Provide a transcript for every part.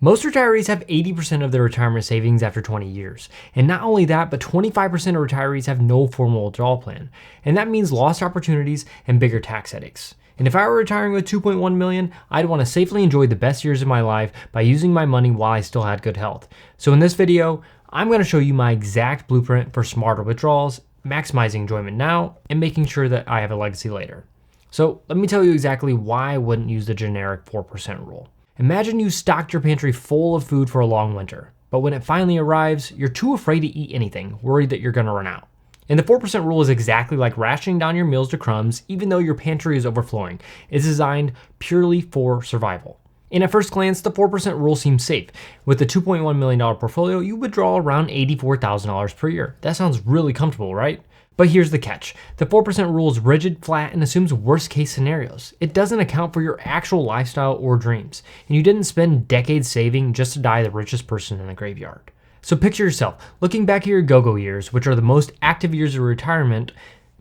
Most retirees have 80% of their retirement savings after 20 years. And not only that, but 25% of retirees have no formal withdrawal plan. And that means lost opportunities and bigger tax headaches. And if I were retiring with $2.1 million, I'd want to safely enjoy the best years of my life by using my money while I still had good health. So in this video, I'm going to show you my exact blueprint for smarter withdrawals, maximizing enjoyment now, and making sure that I have a legacy later. So let me tell you exactly why I wouldn't use the generic 4% rule. Imagine you stocked your pantry full of food for a long winter, but when it finally arrives, you're too afraid to eat anything, worried that you're going to run out. And the 4% rule is exactly like rationing down your meals to crumbs, even though your pantry is overflowing. It's designed purely for survival. And at first glance, the 4% rule seems safe. With the $2.1 million portfolio, you withdraw around $84,000 per year. That sounds really comfortable, right? But here's the catch. The 4% rule is rigid, flat, and assumes worst case scenarios. It doesn't account for your actual lifestyle or dreams. And you didn't spend decades saving just to die the richest person in the graveyard. So picture yourself, looking back at your go-go years, which are the most active years of retirement.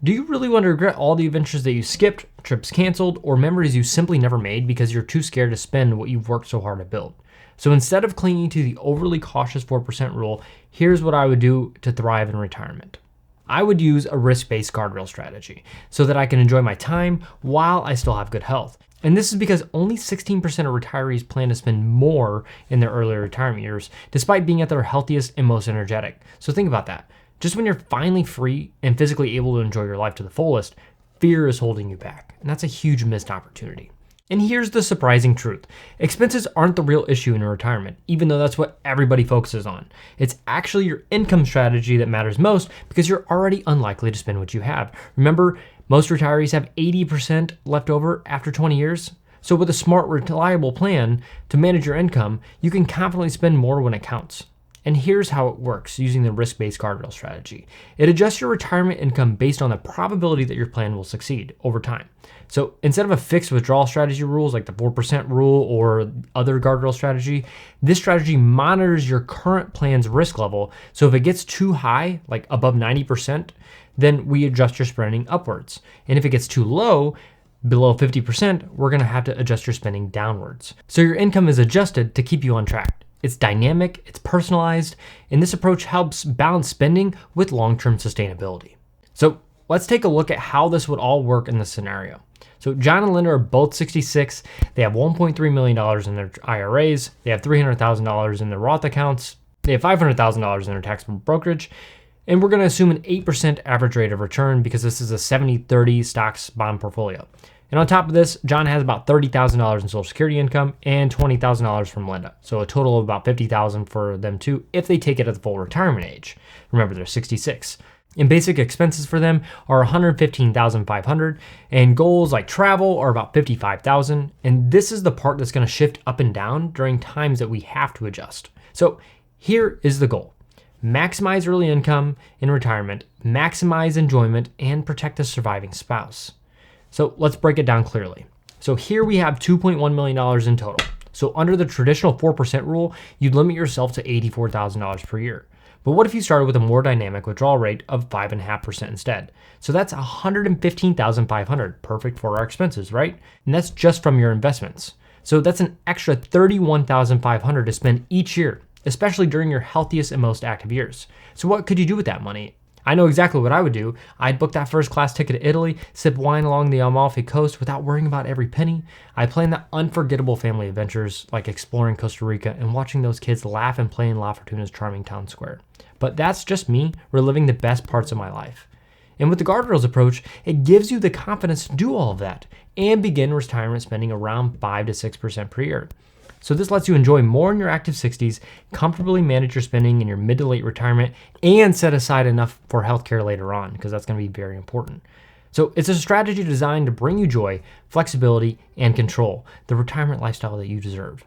Do you really want to regret all the adventures that you skipped, trips canceled, or memories you simply never made because you're too scared to spend what you've worked so hard to build? So instead of clinging to the overly cautious 4% rule, here's what I would do to thrive in retirement. I would use a risk-based guardrail strategy so that I can enjoy my time while I still have good health. And this is because only 16% of retirees plan to spend more in their earlier retirement years, despite being at their healthiest and most energetic. So think about that. Just when you're finally free and physically able to enjoy your life to the fullest, fear is holding you back. And that's a huge missed opportunity. And here's the surprising truth. Expenses aren't the real issue in retirement, even though that's what everybody focuses on. It's actually your income strategy that matters most because you're already unlikely to spend what you have. Remember, most retirees have 80% left over after 20 years. So with a smart, reliable plan to manage your income, you can confidently spend more when it counts. And here's how it works using the risk-based guardrail strategy. It adjusts your retirement income based on the probability that your plan will succeed over time. So instead of a fixed withdrawal strategy rules like the 4% rule or other guardrail strategy, this strategy monitors your current plan's risk level. So if it gets too high, like above 90%, then we adjust your spending upwards. And if it gets too low, below 50%, we're going to have to adjust your spending downwards. So your income is adjusted to keep you on track. It's dynamic, it's personalized, and this approach helps balance spending with long-term sustainability. So let's take a look at how this would all work in this scenario. So John and Linda are both 66. They have $1.3 million in their IRAs. They have $300,000 in their Roth accounts. They have $500,000 in their taxable brokerage. And we're going to assume an 8% average rate of return because this is a 70-30 stocks bond portfolio. And on top of this, John has about $30,000 in Social Security income and $20,000 from Linda. So a total of about $50,000 for them too if they take it at the full retirement age. Remember, they're 66. And basic expenses for them are $115,500, and goals like travel are about $55,000. And this is the part that's going to shift up and down during times that we have to adjust. So here is the goal. Maximize early income in retirement, maximize enjoyment, and protect the surviving spouse. So let's break it down clearly. So here we have $2.1 million in total. So under the traditional 4% rule, you'd limit yourself to $84,000 per year. But what if you started with a more dynamic withdrawal rate of 5.5% instead? So that's $115,500, perfect for our expenses, right? And that's just from your investments. So that's an extra $31,500 to spend each year, especially during your healthiest and most active years. So what could you do with that money? I know exactly what I would do. I'd book that first class ticket to Italy, sip wine along the Amalfi Coast without worrying about every penny. I'd plan the unforgettable family adventures like exploring Costa Rica and watching those kids laugh and play in La Fortuna's charming town square. But that's just me reliving the best parts of my life. And with the guardrails approach, it gives you the confidence to do all of that and begin retirement spending around 5 to 6% per year. So this lets you enjoy more in your active 60s, comfortably manage your spending in your mid to late retirement, and set aside enough for healthcare later on, because that's going to be very important. So it's a strategy designed to bring you joy, flexibility, and control, the retirement lifestyle that you deserve.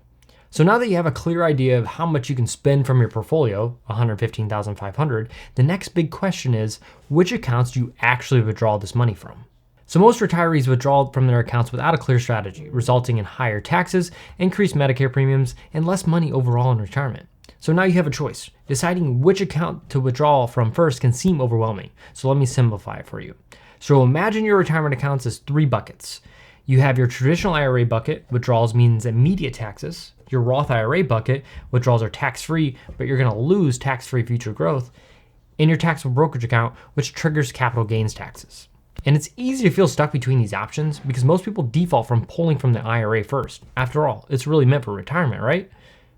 So now that you have a clear idea of how much you can spend from your portfolio, $115,500, the next big question is, which accounts do you actually withdraw this money from? So most retirees withdraw from their accounts without a clear strategy, resulting in higher taxes, increased Medicare premiums, and less money overall in retirement. So now you have a choice. Deciding which account to withdraw from first can seem overwhelming. So let me simplify it for you. So imagine your retirement accounts as 3 buckets. You have your traditional IRA bucket, withdrawals means immediate taxes. Your Roth IRA bucket, withdrawals are tax-free, but you're going to lose tax-free future growth. And your taxable brokerage account, which triggers capital gains taxes. And it's easy to feel stuck between these options because most people default from pulling from the IRA first. After all, it's really meant for retirement, right?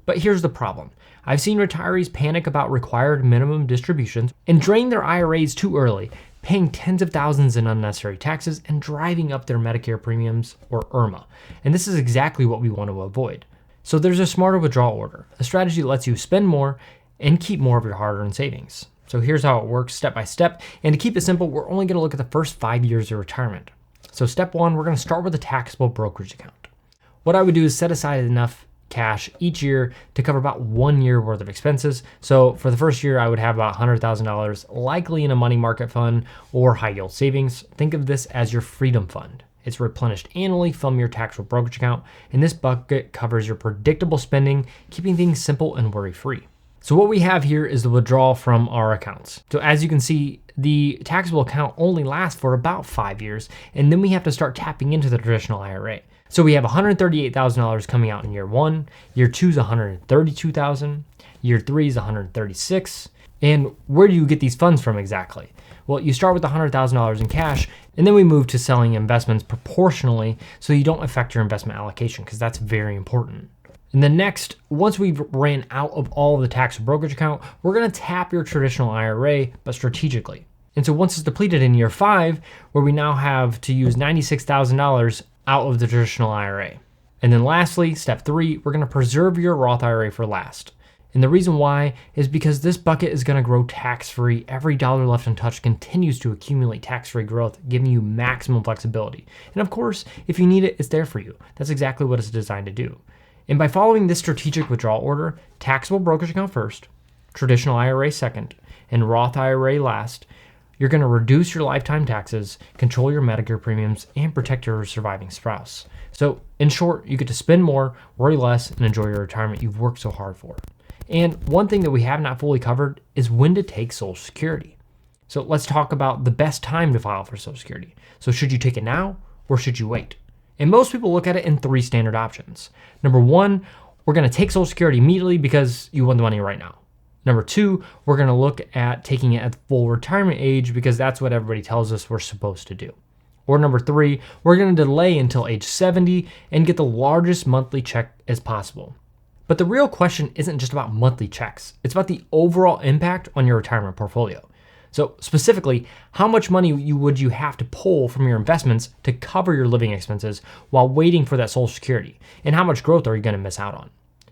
But here's the problem. I've seen retirees panic about required minimum distributions and drain their IRAs too early, paying tens of thousands in unnecessary taxes and driving up their Medicare premiums or IRMA. And this is exactly what we want to avoid. So there's a smarter withdrawal order, a strategy that lets you spend more and keep more of your hard-earned savings. So here's how it works step by step. And to keep it simple, we're only going to look at the first 5 years of retirement. So step one, we're going to start with a taxable brokerage account. What I would do is set aside enough cash each year to cover about 1 year worth of expenses. So for the first year, I would have about $100,000, likely in a money market fund or high yield savings. Think of this as your freedom fund. It's replenished annually from your taxable brokerage account. And this bucket covers your predictable spending, keeping things simple and worry-free. So what we have here is the withdrawal from our accounts. So as you can see, the taxable account only lasts for about 5 years, and then we have to start tapping into the traditional IRA. So we have $138,000 coming out in year one, year two is $132,000, year three is $136,000. And where do you get these funds from exactly? Well, you start with $100,000 in cash, and then we move to selling investments proportionally so you don't affect your investment allocation, because that's very important. And then next, once we've ran out of all of the tax brokerage account, we're going to tap your traditional IRA, but strategically. And so once it's depleted in year 5, where we now have to use $96,000 out of the traditional IRA. And then lastly, step 3, we're going to preserve your Roth IRA for last. And the reason why is because this bucket is going to grow tax-free. Every dollar left untouched continues to accumulate tax-free growth, giving you maximum flexibility. And of course, if you need it, it's there for you. That's exactly what it's designed to do. And by following this strategic withdrawal order, taxable brokerage account first, traditional IRA second, and Roth IRA last, you're going to reduce your lifetime taxes, control your Medicare premiums, and protect your surviving spouse. So in short, you get to spend more, worry less, and enjoy your retirement you've worked so hard for. And one thing that we have not fully covered is when to take Social Security. So let's talk about the best time to file for Social Security. So should you take it now or should you wait? And most people look at it in 3 standard options. Number 1, we're going to take Social Security immediately because you want the money right now. Number 2, we're going to look at taking it at full retirement age because that's what everybody tells us we're supposed to do. Or number 3, we're going to delay until age 70 and get the largest monthly check as possible. But the real question isn't just about monthly checks. It's about the overall impact on your retirement portfolio. So specifically, how much money would you have to pull from your investments to cover your living expenses while waiting for that Social Security? And how much growth are you going to miss out on?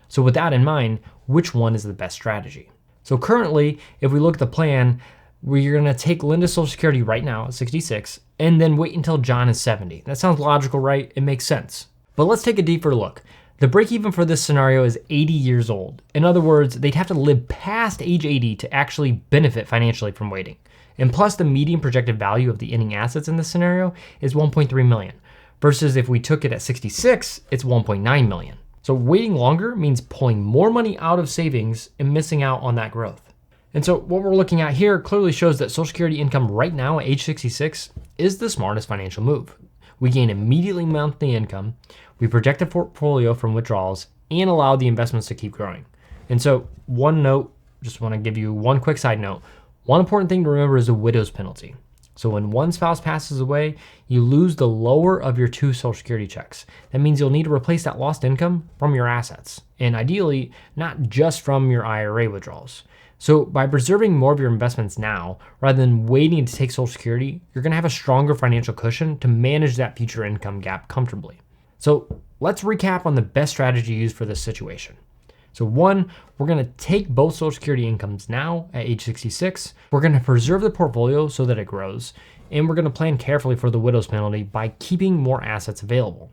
So with that in mind, which one is the best strategy? So currently, if we look at the plan, we're going to take Linda's Social Security right now at 66 and then wait until John is 70. That sounds logical, right? It makes sense. But let's take a deeper look. The break even for this scenario is 80 years old. In other words, they'd have to live past age 80 to actually benefit financially from waiting. And plus the median projected value of the ending assets in this scenario is 1.3 million. Versus if we took it at 66, it's 1.9 million. So waiting longer means pulling more money out of savings and missing out on that growth. And so what we're looking at here clearly shows that Social Security income right now at age 66 is the smartest financial move. We gain immediately monthly income, we protect the portfolio from withdrawals, and allow the investments to keep growing. And so one note, just want to give you one quick side note. One important thing to remember is the widow's penalty. So when one spouse passes away, you lose the lower of your 2 Social Security checks. That means you'll need to replace that lost income from your assets, and ideally, not just from your IRA withdrawals. So by preserving more of your investments now, rather than waiting to take Social Security, you're going to have a stronger financial cushion to manage that future income gap comfortably. So let's recap on the best strategy used for this situation. So 1, we're going to take both Social Security incomes now at age 66. We're going to preserve the portfolio so that it grows. And we're going to plan carefully for the widow's penalty by keeping more assets available.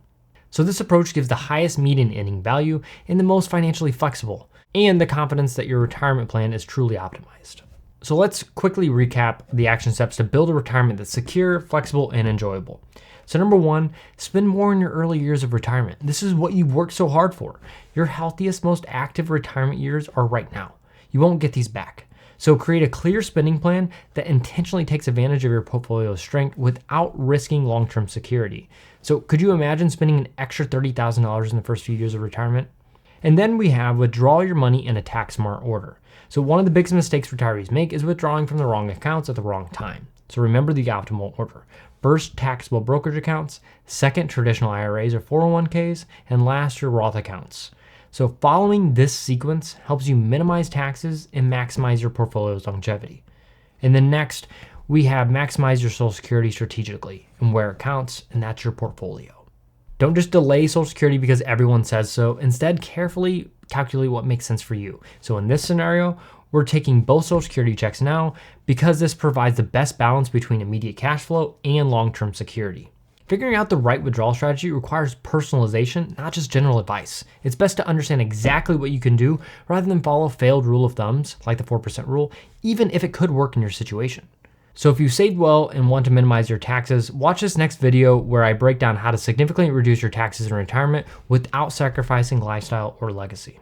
So this approach gives the highest median ending value and the most financially flexible, and the confidence that your retirement plan is truly optimized. So let's quickly recap the action steps to build a retirement that's secure, flexible, and enjoyable. So number 1, spend more in your early years of retirement. This is what you've worked so hard for. Your healthiest, most active retirement years are right now. You won't get these back. So create a clear spending plan that intentionally takes advantage of your portfolio's strength without risking long-term security. So could you imagine spending an extra $30,000 in the first few years of retirement? And then we have withdraw your money in a tax smart order. So one of the biggest mistakes retirees make is withdrawing from the wrong accounts at the wrong time. So remember the optimal order. First, taxable brokerage accounts. Second, traditional IRAs or 401ks. And last, your Roth accounts. So following this sequence helps you minimize taxes and maximize your portfolio's longevity. And then next, we have maximize your Social Security strategically and where it counts, and that's your portfolio. Don't just delay Social Security because everyone says so. Instead, carefully calculate what makes sense for you. So in this scenario, we're taking both Social Security checks now because this provides the best balance between immediate cash flow and long-term security. Figuring out the right withdrawal strategy requires personalization, not just general advice. It's best to understand exactly what you can do rather than follow failed rule of thumbs like the 4% rule, even if it could work in your situation. So if you saved well and want to minimize your taxes, watch this next video where I break down how to significantly reduce your taxes in retirement without sacrificing lifestyle or legacy.